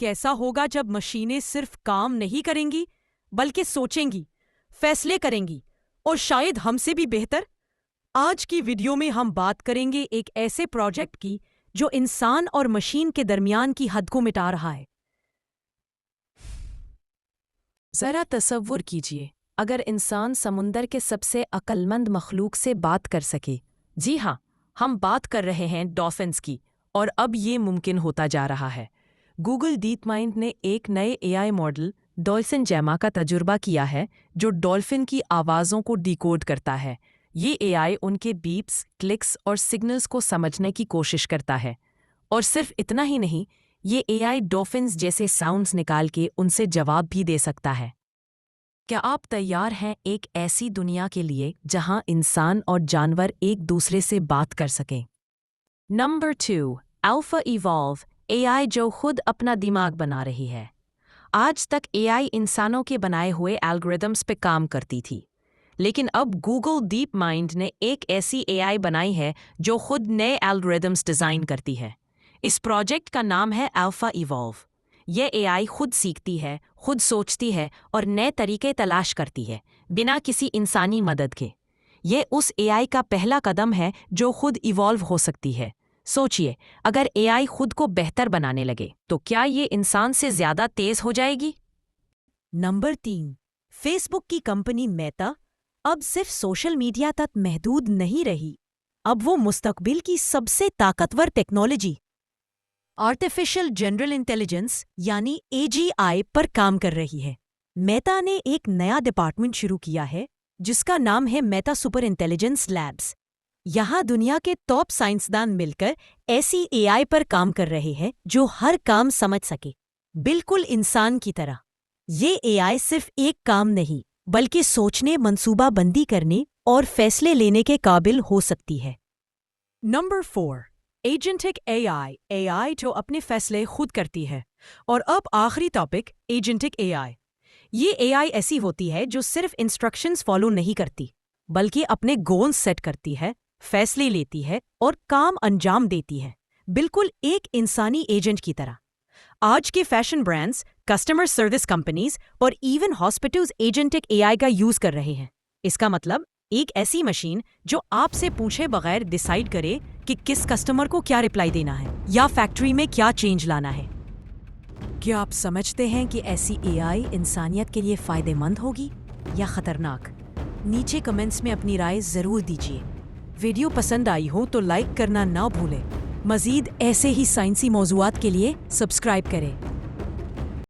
کیسا ہوگا جب مشینیں صرف کام نہیں کریں گی بلکہ سوچیں گی، فیصلے کریں گی اور شاید ہم سے بھی بہتر؟ آج کی ویڈیو میں ہم بات کریں گے ایک ایسے پروجیکٹ کی جو انسان اور مشین کے درمیان کی حد کو مٹا رہا ہے۔ ذرا تصور کیجیے اگر انسان سمندر کے سب سے عقل مند مخلوق سے بات کر سکے۔ جی ہاں، ہم بات کر رہے ہیں ڈالفنز کی، اور اب یہ ممکن ہوتا جا رہا ہے۔ گوگل ڈیپ مائنڈ نے ایک نئے AI ماڈل ڈالفن جیما کا تجربہ کیا ہے جو ڈالفن کی آوازوں کو ڈیکوڈ کرتا ہے۔ یہ AI ان کے بیپس، کلکس اور سگنلز کو سمجھنے کی کوشش کرتا ہے، اور صرف اتنا ہی نہیں، یہ AI ڈالفنز جیسے ساؤنڈز نکال کے ان سے جواب بھی دے سکتا ہے۔ کیا آپ تیار ہیں ایک ایسی دنیا کے لیے جہاں انسان اور جانور ایک دوسرے سے بات کر سکیں؟ نمبر 2، الفا ایوالو، AI جو خود اپنا دماغ بنا رہی ہے۔ آج تک AI انسانوں کے بنائے ہوئے الگوریدمز پہ کام کرتی تھی، لیکن اب گوگل ڈیپ مائنڈ نے ایک ایسی AI بنائی ہے جو خود نئے الگوریدمز ڈیزائن کرتی ہے۔ اس پروجیکٹ کا نام ہے الفا ایوالو۔ یہ AI خود سیکھتی ہے، خود سوچتی ہے اور نئے طریقے تلاش کرتی ہے، بنا کسی انسانی مدد کے۔ یہ اس AI کا پہلا قدم ہے جو خود ایوالو ہو سکتی ہے۔ سوچئے، اگر AI خود کو بہتر بنانے لگے تو کیا یہ انسان سے زیادہ تیز ہو جائے گی؟ نمبر 3، فیس بک کی کمپنی میٹا اب صرف سوشل میڈیا تک محدود نہیں رہی، اب وہ مستقبل کی سب سے طاقتور ٹیکنالوجی آرٹیفیشل جنرل انٹیلیجنس یعنی AGI پر کام کر رہی ہے۔ میٹا نے ایک نیا ڈپارٹمنٹ شروع کیا ہے جس کا نام ہے میٹا سپر انٹیلیجنس لیبز۔ یہاں دنیا کے ٹاپ سائنسدان مل کر ایسی AI پر کام کر رہے ہیں جو ہر کام سمجھ سکے، بالکل انسان کی طرح۔ یہ AI صرف ایک کام نہیں بلکہ سوچنے، منصوبہ بندی کرنے اور فیصلے لینے کے قابل ہو سکتی ہے۔ نمبر 4، ایجنٹک AI جو اپنے فیصلے خود کرتی ہے۔ اور اب آخری ٹاپک، ایجنٹک AI۔ یہ AI ایسی ہوتی ہے جو صرف انسٹرکشنز فالو نہیں کرتی بلکہ اپنے گولز سیٹ کرتی ہے، فیصلے لیتی ہے اور کام انجام دیتی ہے، بالکل ایک انسانی ایجنٹ کی طرح۔ آج کے fashion brands, customer service companies اور ایون ہاسپٹلز ایجنٹک AI کا یوز کر رہے ہیں۔ اس کا مطلب ایک ایسی مشین جو آپ سے پوچھے بغیر ڈیسائیڈ کرے کہ کس کسٹمر کو کیا رپلائی دینا ہے یا فیکٹری میں کیا چینج لانا ہے۔ کیا آپ سمجھتے ہیں کہ ایسی AI انسانیت کے لیے فائدہ مند ہوگی یا خطرناک؟ نیچے کمنٹس میں اپنی رائے ضرور دیجیے۔ ویڈیو پسند آئی ہو تو لائک کرنا نہ بھولیں۔ مزید ایسے ہی سائنسی موضوعات کے لیے سبسکرائب کریں۔